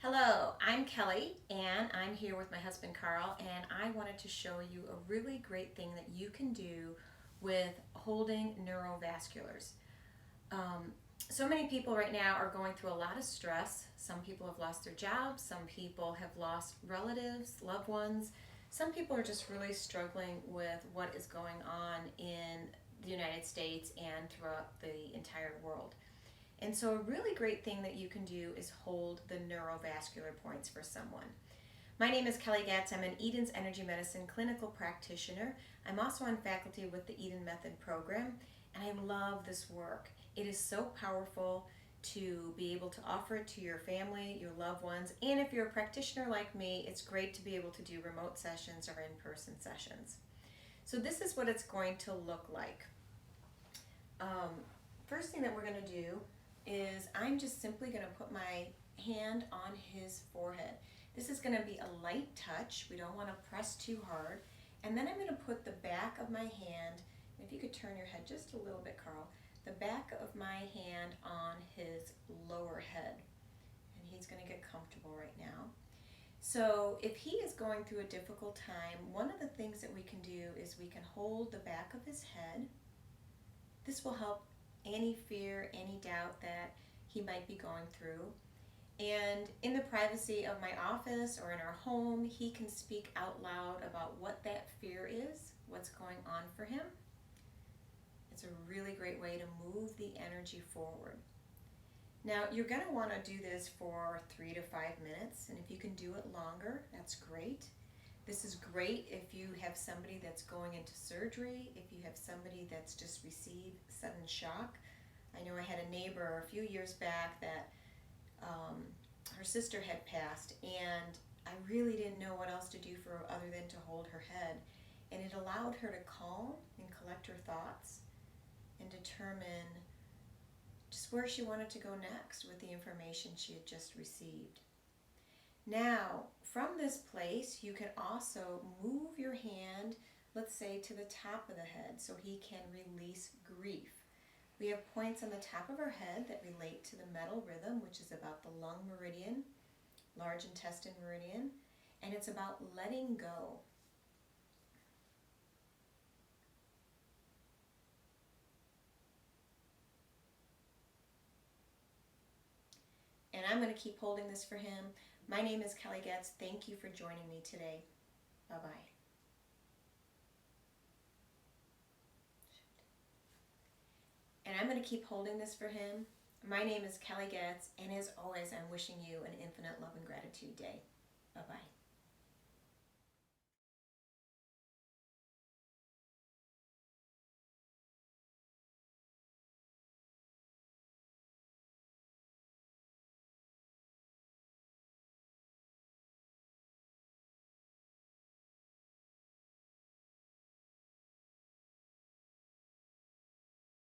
Hello, I'm Kelly and I'm here with my husband Carl, and I wanted to show you a really great thing that you can do with holding neurovasculars. Um, so many people right now are going through a lot of stress. Some people have lost their jobs, some people have lost relatives, loved ones. Some people are just really struggling with what is going on in the United States and throughout the entire world. And so, a really great thing that you can do is hold the neurovascular points for someone. My name is Kelly Goetz. I'm an Eden's Energy Medicine clinical practitioner. I'm also on faculty with the Eden Method program, and I love this work. It is so powerful to be able to offer it to your family, your loved ones, and if you're a practitioner like me, it's great to be able to do remote sessions or in-person sessions. So this is what it's going to look like. First thing that we're going to do is I'm just simply going to put my hand on his forehead. This is going to be a light touch. We don't want to press too hard. And then I'm going to put the back of my hand, if you could turn your head just a little bit, Carl, the back of my hand on his lower head. And he's going to get comfortable right now. So if he is going through a difficult time, one of the things that we can do is we can hold the back of his head. This will help any fear, any doubt that he might be going through. And in the privacy of my office or in our home, he can speak out loud about what that fear is, what's going on for him. It's a really great way to move the energy forward. Now, you're going to want to do this for 3 to 5 minutes, and if you can do it longer, that's great. This is great if you have somebody that's going into surgery, if you have somebody that's just received sudden shock. I know I had a neighbor a few years back that her sister had passed, and I really didn't know what else to do for her other than to hold her head. And it allowed her to calm and collect her thoughts and determine just where she wanted to go next with the information she had just received. Now, from this place, you can also move your hand, let's say, to the top of the head so he can release grief. We have points on the top of our head that relate to the metal rhythm, which is about the lung meridian, large intestine meridian, and it's about letting go. And I'm going to keep holding this for him. My name is Kelly Goetz. Thank you for joining me today. Bye-bye. And I'm going to keep holding this for him. My name is Kelly Goetz, and as always, I'm wishing you an infinite love and gratitude day. Bye-bye.